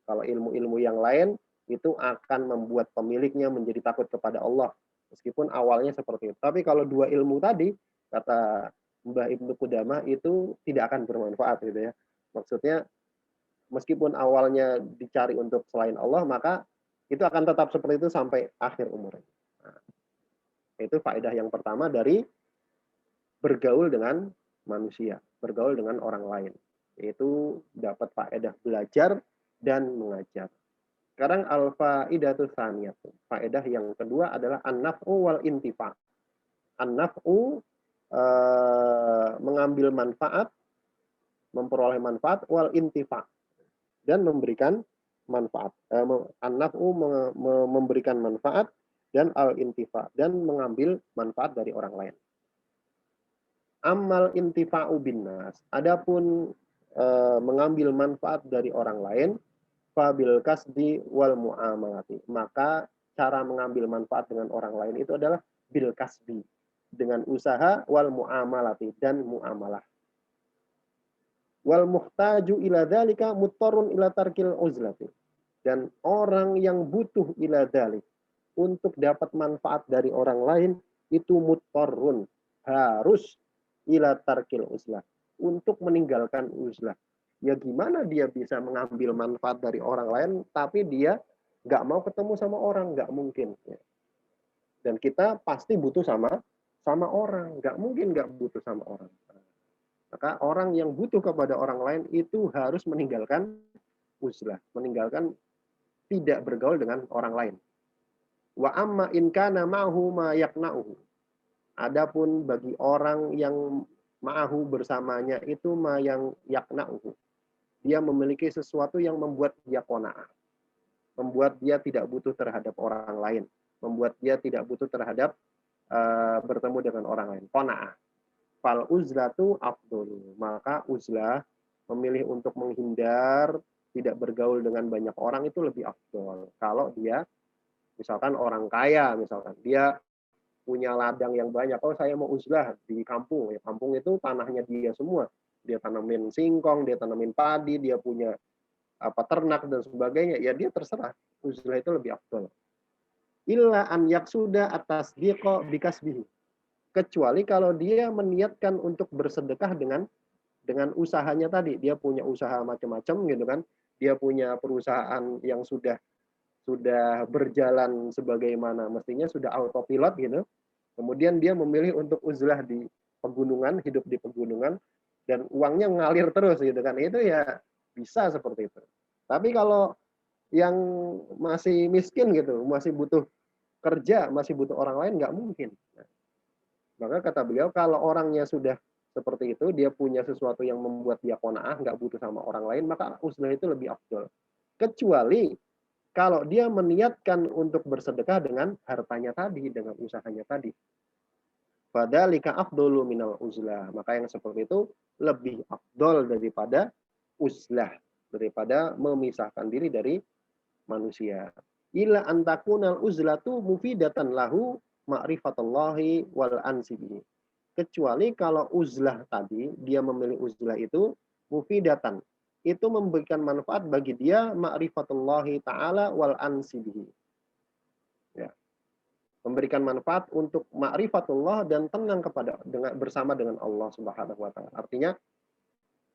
Kalau ilmu-ilmu yang lain itu akan membuat pemiliknya menjadi takut kepada Allah, meskipun awalnya seperti itu. Tapi kalau dua ilmu tadi, kata Mbah Ibnu Qudamah, itu tidak akan bermanfaat gitu ya. Maksudnya meskipun awalnya dicari untuk selain Allah, maka itu akan tetap seperti itu sampai akhir umurnya. Nah, itu faedah yang pertama dari bergaul dengan manusia, bergaul dengan orang lain, yaitu dapat faedah belajar dan mengajar. Sekarang al-faidatu tsaniyah. Faedah yang kedua adalah an-naf'u wal intifa'. An-naf'u mengambil manfaat, memperoleh manfaat, wal intifa' dan memberikan manfaat. An-naf'u memberikan manfaat, dan al-intifa' dan mengambil manfaat dari orang lain. Amal intifa'u binnas. Adapun mengambil manfaat dari orang lain, fabil kasbi wal muamalati. Maka cara mengambil manfaat dengan orang lain itu adalah bil kasbi, dengan usaha, wal muamalati dan muamalah. Wal muhtaju ila dzalika muttarun ila tarkil uzlati. Dan orang yang butuh ila dzalik, untuk dapat manfaat dari orang lain, itu muttarun, harus ila tarkil uzlah, untuk meninggalkan uzlah, Ya gimana dia bisa mengambil manfaat dari orang lain, tapi dia nggak mau ketemu sama orang, nggak mungkin. Ya. Dan kita pasti butuh sama orang, nggak mungkin nggak butuh sama orang. Maka orang yang butuh kepada orang lain itu harus meninggalkan uzlah, meninggalkan tidak bergaul dengan orang lain. Wa amma in kana ma'hu ma yaqna'uhu. Adapun bagi orang yang ma'hu bersamanya itu ma yang yaqna'uhu. Dia memiliki sesuatu yang membuat dia qanaah. Membuat dia tidak butuh terhadap orang lain. Membuat dia tidak butuh terhadap bertemu dengan orang lain. Qanaah. Fal uzlatu afdolu. Maka uzlah memilih untuk menghindar, tidak bergaul dengan banyak orang itu lebih afdol. Kalau dia misalkan orang kaya, misalkan dia punya ladang yang banyak, oh saya mau uzlah di kampung, ya kampung itu tanahnya dia semua, dia tanamin singkong, dia tanamin padi, dia punya ternak dan sebagainya, ya dia terserah, uzlah itu lebih afdol. Illa an yaksuda atas diqo bikasbihi, kecuali kalau dia meniatkan untuk bersedekah dengan usahanya tadi, dia punya usaha macam-macam gitu kan, dia punya perusahaan yang sudah berjalan sebagaimana mestinya, sudah autopilot gitu. Kemudian dia memilih untuk uzlah di pegunungan, hidup di pegunungan, dan uangnya ngalir terus gitu kan. Itu ya bisa seperti itu. Tapi kalau yang masih miskin gitu, masih butuh kerja, masih butuh orang lain, nggak mungkin. Nah, maka kata beliau, kalau orangnya sudah seperti itu, dia punya sesuatu yang membuat dia qanaah, nggak butuh sama orang lain, maka uzlah itu lebih afdol. Kecuali kalau dia meniatkan untuk bersedekah dengan hartanya tadi, dengan usahanya tadi. Fadzalika afdolu minal uzlah. Maka yang seperti itu lebih afdol daripada uzlah, daripada memisahkan diri dari manusia. Ila antakunal uzlatu mufidatan lahu ma'rifatullahi wal ansibihi. Kecuali kalau uzlah tadi, dia memilih uzlah itu mufidatan, itu memberikan manfaat bagi dia ma'rifatullahi ta'ala wal ansibihi. Ya. Memberikan manfaat untuk ma'rifatullah dan tenang bersama dengan Allah Subhanahu wa taala. Artinya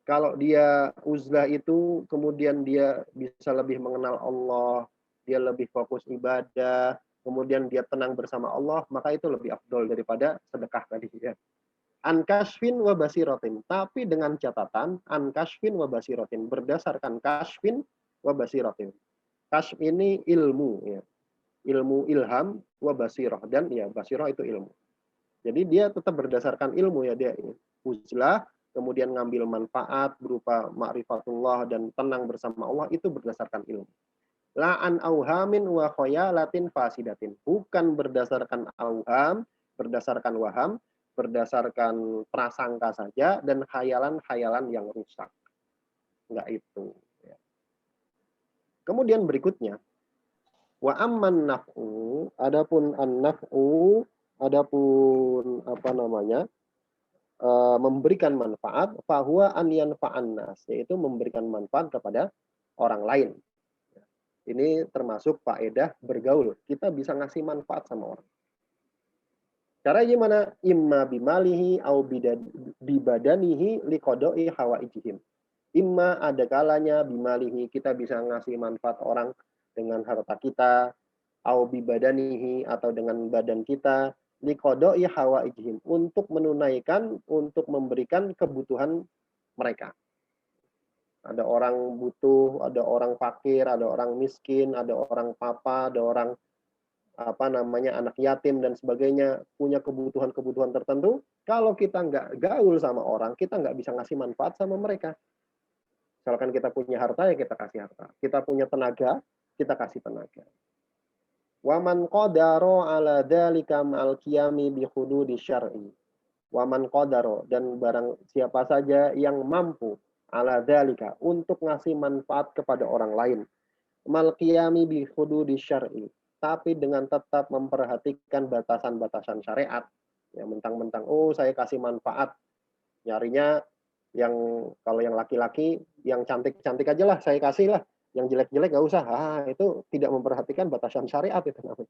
kalau dia uzlah itu kemudian dia bisa lebih mengenal Allah, dia lebih fokus ibadah, kemudian dia tenang bersama Allah, maka itu lebih afdol daripada sedekah tadi ya. Ankashfin wa basiratin, tapi dengan catatan ankashfin wa basiratin, berdasarkan kashfin wa basiratin. Kashf ini ilmu ya. Ilmu ilham wa basirah, dan ya basirah itu ilmu. Jadi dia tetap berdasarkan ilmu ya, dia uzlah kemudian ngambil manfaat berupa ma'rifatullah dan tenang bersama Allah, itu berdasarkan ilmu. La'an auhamin wa khayalatin fasidatin, bukan berdasarkan auham, berdasarkan waham, berdasarkan prasangka saja dan khayalan-khayalan yang rusak. Enggak itu. Ya. Kemudian berikutnya, wa amman naf'u, adapun an-naf'u, adapun memberikan manfaat, fahuwa an yanfa'an nas, yaitu memberikan manfaat kepada orang lain. Ini termasuk faedah bergaul. Kita bisa ngasih manfaat sama orang. Cara gimana? Imma bimalihi au bibadanihi liqada'i hawaijihim. Imma ada kalanya bimalihi, kita bisa ngasih manfaat orang dengan harta kita, au bibadanihi atau dengan badan kita, liqada'i hawaijihim, untuk menunaikan, untuk memberikan kebutuhan mereka. Ada orang butuh, ada orang fakir, ada orang miskin, ada orang papa, ada orang anak yatim dan sebagainya, punya kebutuhan-kebutuhan tertentu. Kalau kita nggak gaul sama orang, kita nggak bisa ngasih manfaat sama mereka. Misalkan kita punya harta, ya kita kasih harta. Kita punya tenaga, kita kasih tenaga. Waman qadaro ala dzalika ma'al qiyami bi hududi syar'i. Waman qadaro, dan barang siapa saja yang mampu ala dzalika, untuk ngasih manfaat kepada orang lain, mal qiyami bi hududi syar'i, tapi dengan tetap memperhatikan batasan-batasan syariat. Ya, mentang-mentang oh saya kasih manfaat, nyarinya yang, kalau yang laki-laki yang cantik-cantik aja lah saya kasih lah, yang jelek-jelek nggak usah. Itu tidak memperhatikan batasan syariat itu namanya.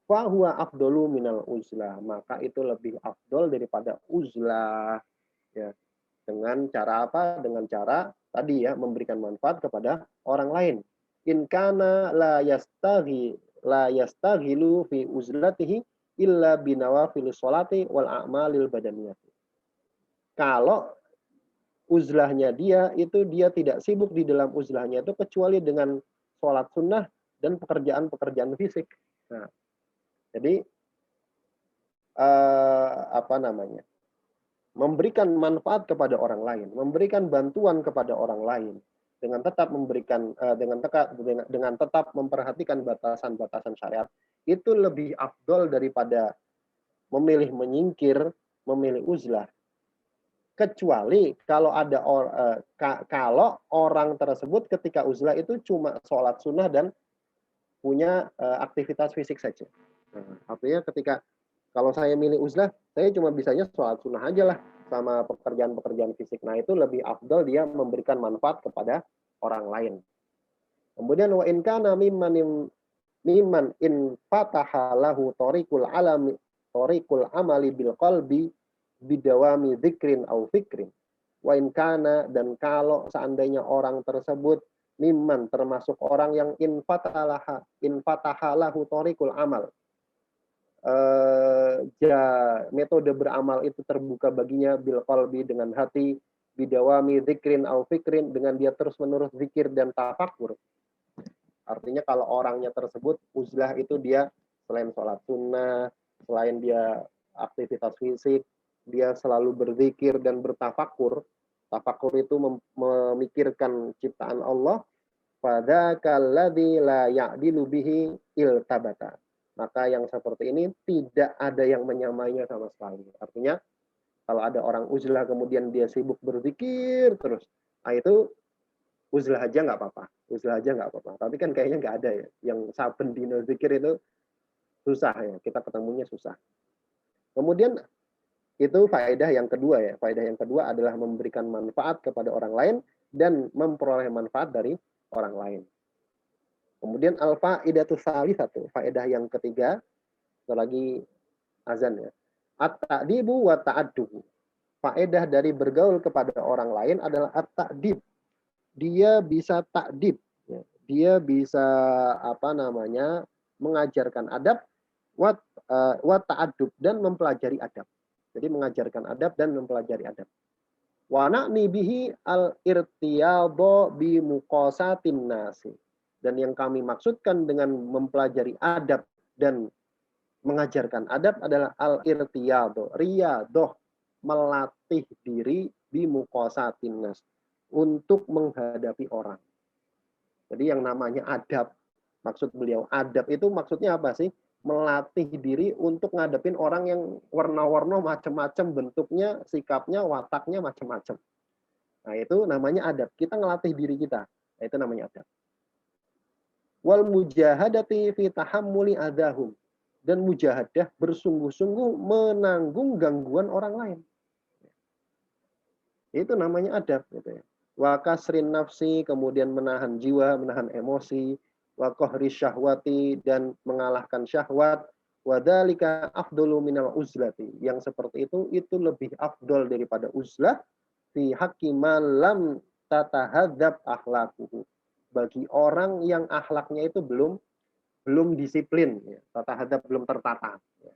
Fa huwa afdalu minal uzlah, maka itu lebih afdol daripada uzlah. Ya. Dengan cara apa? Dengan cara tadi ya, memberikan manfaat kepada orang lain. In kana la yastaghilu fi uzlatihi illa binawafil sholati wal a'malil badaniyah. Kalau uzlahnya dia tidak sibuk di dalam uzlahnya itu kecuali dengan sholat sunnah dan pekerjaan-pekerjaan fisik. Nah, jadi apa namanya? Memberikan manfaat kepada orang lain, memberikan bantuan kepada orang lain dengan tetap memberikan dengan tetap memperhatikan batasan-batasan syariat itu lebih afdol daripada memilih menyingkir, memilih uzlah. Kecuali kalau ada kalau orang tersebut ketika uzlah itu cuma sholat sunnah dan punya aktivitas fisik saja. Nah, artinya ketika kalau saya milih uzlah, saya cuma bisanya sholat sunnah aja lah sama pekerjaan-pekerjaan fisik. Nah, itu lebih afdal dia memberikan manfaat kepada orang lain. Kemudian wa in kana mimman in fataha lahu tariqul amali bil qalbi bidawami dzikrin au fikrin. Wa in kana, dan kalau seandainya orang tersebut mimman termasuk orang yang in fataha lahu tariqul amal, metode beramal itu terbuka baginya bil qalbi dengan hati, bidawami dzikrin au fikrin dengan dia terus-menerus zikir dan tafakur. Artinya kalau orangnya tersebut uzlah itu dia selain sholat sunnah, selain dia aktivitas fisik, dia selalu berzikir dan bertafakur. Tafakur itu memikirkan ciptaan Allah. Fadzakal ladzi la ya'dilu bihi iltabata. Maka yang seperti ini tidak ada yang menyamainya sama sekali. Artinya kalau ada orang uzlah kemudian dia sibuk berzikir terus, nah itu uzlah aja nggak apa-apa. Uzlah aja nggak apa-apa. Tapi kan kayaknya nggak ada ya. Yang saben dino zikir itu susah ya. Kita ketemunya susah. Kemudian itu faedah yang kedua ya. Faedah yang kedua adalah memberikan manfaat kepada orang lain dan memperoleh manfaat dari orang lain. Kemudian al-faidatu satu faedah yang ketiga, lagi azan ya. At-ta'dibu wa ta'addubu. Faedah dari bergaul kepada orang lain adalah at-ta'dib. Dia bisa ta'dib, ya. Dia bisa mengajarkan adab wa ta'addub dan mempelajari adab. Jadi mengajarkan adab dan mempelajari adab. Wa na'ni bihi al-irtiyadha bi muqasatin nasi. Dan yang kami maksudkan dengan mempelajari adab dan mengajarkan adab adalah al-irtiyadho, riyadoh, melatih diri bi muqasatin nas, untuk menghadapi orang. Jadi yang namanya adab, maksud beliau adab itu maksudnya apa sih? Melatih diri untuk ngadepin orang yang warna-warna macam-macam bentuknya, sikapnya, wataknya macam-macam. Nah itu namanya adab. Kita ngelatih diri kita. Nah, itu namanya adab. Wal mujahadati fi tahammuli adahum, dan mujahadah bersungguh-sungguh menanggung gangguan orang lain. Itu namanya adab gitu ya. Wa kasrin nafsi, kemudian menahan jiwa, menahan emosi, wa qahri syahwati, dan mengalahkan syahwat, wa dzalika afdalu minal uzlati. Yang seperti itu lebih afdal daripada uzlah fi haqqi man lam tatahadzab akhlaquhu, bagi orang yang akhlaknya itu belum disiplin, ya. Tata hadap belum tertata. Ya.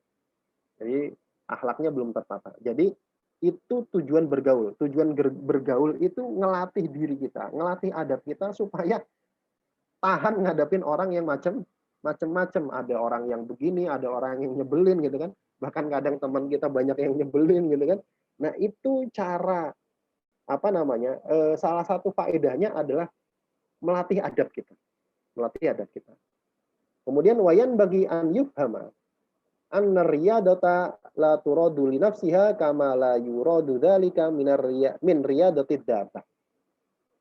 Jadi akhlaknya belum tertata. Jadi itu tujuan bergaul. Tujuan bergaul itu ngelatih diri kita, ngelatih adab kita supaya tahan ngadapin orang yang macam-macam. Ada orang yang begini, ada orang yang nyebelin gitu kan. Bahkan kadang teman kita banyak yang nyebelin gitu kan. Nah itu cara salah satu faedahnya adalah melatih adab kita. Melatih adab kita. Kemudian wayan bagi an yufhama anna riyadata la turadu li nafsiha kama la yuradu dzalika min riyadati dabbah.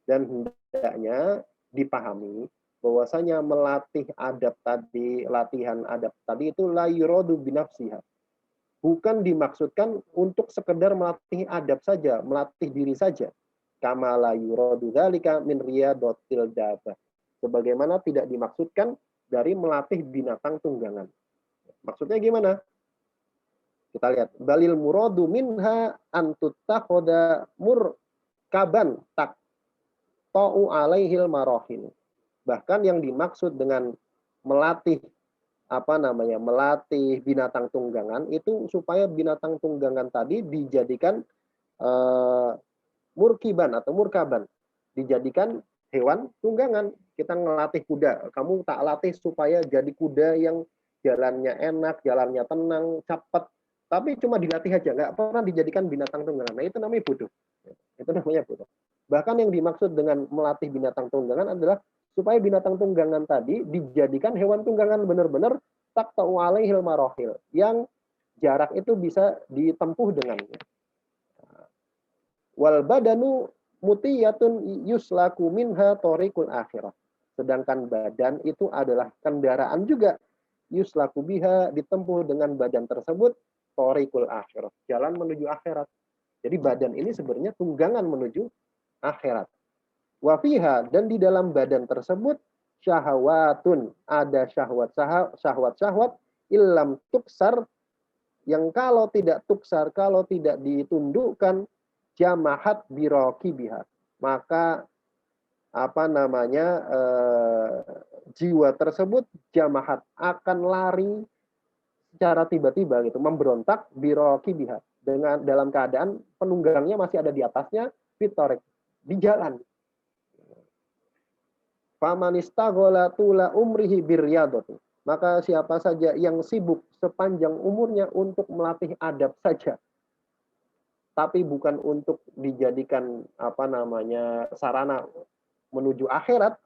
Dan hendaknya dipahami bahwasanya melatih adab tadi, latihan adab tadi itu la yuradu bi nafsiha. Bukan dimaksudkan untuk sekedar melatih adab saja, melatih diri saja. Kama la yuradu dzalika min riyadatil dabbah. Sebagaimana tidak dimaksudkan dari melatih binatang tunggangan. Maksudnya gimana? Kita lihat. Balil muradu minha antuttakhoda murkaban tak taqta'u alaihil marahil. Bahkan yang dimaksud dengan melatih melatih binatang tunggangan itu supaya binatang tunggangan tadi dijadikan murkiban atau murkaban, dijadikan hewan tunggangan. Kita ngelatih kuda, kamu tak latih supaya jadi kuda yang jalannya enak, jalannya tenang, cepat, tapi cuma dilatih aja, nggak pernah dijadikan binatang tunggangan. Nah, itu namanya bodoh. Itu namanya bodoh. Bahkan yang dimaksud dengan melatih binatang tunggangan adalah supaya binatang tunggangan tadi dijadikan hewan tunggangan benar-benar taqta'u alaihil marahil, yang jarak itu bisa ditempuh dengannya. Wal badanu mutiyatun yuslaku minha thoriqul akhirah. Sedangkan badan itu adalah kendaraan juga, yuslaku biha, ditempuh dengan badan tersebut, thoriqul akhirah, jalan menuju akhirat. Jadi badan ini sebenarnya tunggangan menuju akhirat. Wa fiha, dan di dalam badan tersebut syahwatun, ada syahwat illam tuksar, yang kalau tidak tuksar, kalau tidak ditundukkan, jamahat birokibiha, maka jiwa tersebut jamahat, akan lari secara tiba-tiba gitu, memberontak birokibiha, dengan dalam keadaan penunggangnya masih ada di atasnya, fitorik, di jalan. Famanistaghola tula umrihi biryadati, maka siapa saja yang sibuk sepanjang umurnya untuk melatih adab saja, tapi bukan untuk dijadikan sarana menuju akhirat,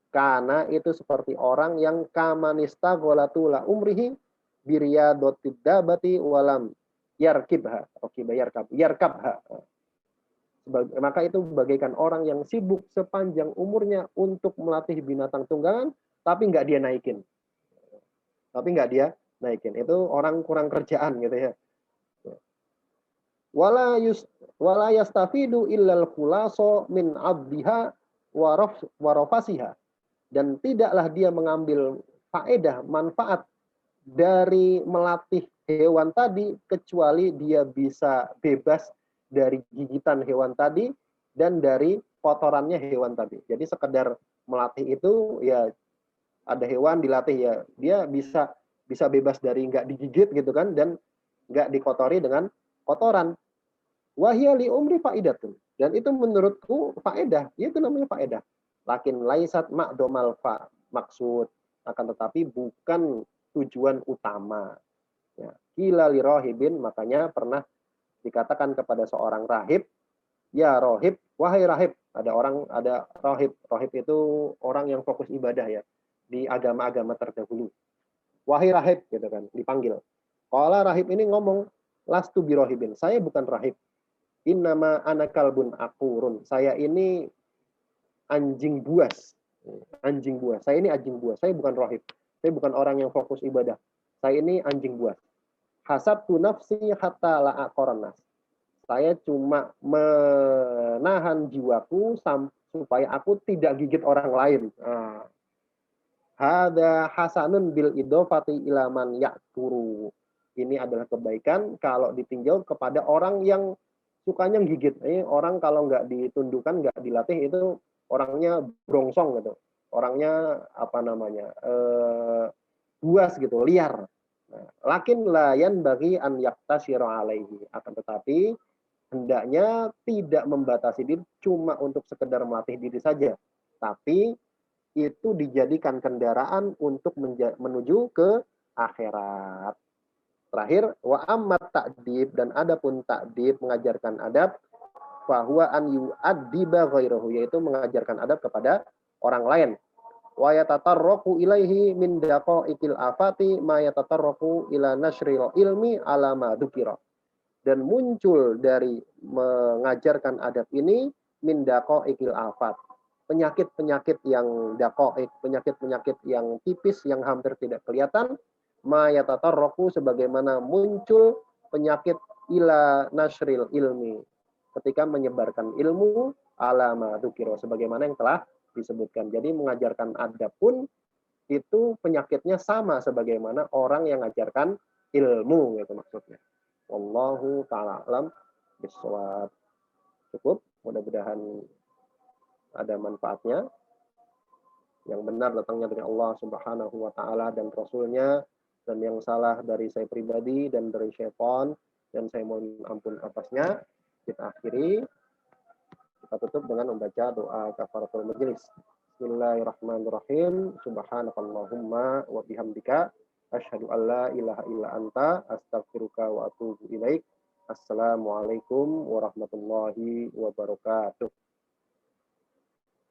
karena itu seperti orang yang kamanistaghola tula umrihi biryadotid dabati walam yarkibha, yarkabha. Maka itu bagaikan orang yang sibuk sepanjang umurnya untuk melatih binatang tunggangan, tapi nggak dia naikin. Itu orang kurang kerjaan gitu ya. Wala yastafidu illal khulaso min abdiha warofasiha, dan tidaklah dia mengambil faedah, manfaat dari melatih hewan tadi, kecuali dia bisa bebas dari gigitan hewan tadi dan dari kotorannya hewan tadi. Jadi sekedar melatih itu ya, ada hewan dilatih ya, dia bisa bebas dari nggak digigit gitu kan, dan nggak dikotori dengan kotoran. Wahya li umri faidatun, dan itu menurutku faedah, itu namanya faedah. Lakin laisat ma'domal maksud, akan tetapi bukan tujuan utama. Ya. Kila li rohibin, makanya pernah dikatakan kepada seorang rahib, ya rohib, wahai rahib. Ada rohib itu orang yang fokus ibadah ya, di agama-agama terdahulu. Wahai rahib, gitu kan, dipanggil. Qala, rahib ini ngomong, lastu birohibin, saya bukan rahib. Innama ana kalbun akurun, saya ini anjing buas. Anjing buas. Saya ini anjing buas. Saya bukan rohib. Saya bukan orang yang fokus ibadah. Saya ini anjing buas. Hasabtu nafsi hatta la aqorannas. Saya cuma menahan jiwaku supaya aku tidak gigit orang lain. Hada hasanun bil idofati ilaman ya'kuru. Ini adalah kebaikan kalau ditinjau kepada orang yang sukanya gigit. Orang kalau nggak ditundukkan, nggak dilatih, itu orangnya brongsong gitu. Orangnya buas gitu, liar. Lakin layan bagi an yaktasira alaihi. Akan tetapi hendaknya tidak membatasi diri cuma untuk sekedar melatih diri saja, tapi itu dijadikan kendaraan untuk menuju ke akhirat. Terakhir, wa ammat ta'dib, dan adapun ta'dib, mengajarkan adab, bahwa an yu'addiba ghairahu, yaitu mengajarkan adab kepada orang lain. Wa yatatarraqu ilaihi min daqaiqil afati ma yatatarraqu ila nashril ilmi ala ma dzukira. Dan muncul dari mengajarkan adab ini min daqaiqil afat, penyakit-penyakit yang daqaiq, penyakit-penyakit yang tipis yang hampir tidak kelihatan, ma yatatarraqu, sebagaimana muncul penyakit ila nasril ilmi, ketika menyebarkan ilmu, alama dzukira, sebagaimana yang telah disebutkan. Jadi mengajarkan adab pun itu penyakitnya sama sebagaimana orang yang mengajarkan ilmu, gitu maksudnya. Wallahu ta'ala alam bisawab. Cukup, mudah-mudahan ada manfaatnya. Yang benar datangnya dari Allah Subhanahu wa taala dan Rasul-Nya, dan yang salah dari saya pribadi dan dari syaitan, dan saya mohon ampun atasnya. Kita akhiri, kita tutup dengan membaca doa kafaratul majelis. Bismillahirrahmanirrahim. Subhanakallahumma wa bihamdika asyhadu an la ilaha illa anta astaghfiruka wa atubu ilaik. Assalamualaikum warahmatullahi wabarakatuh.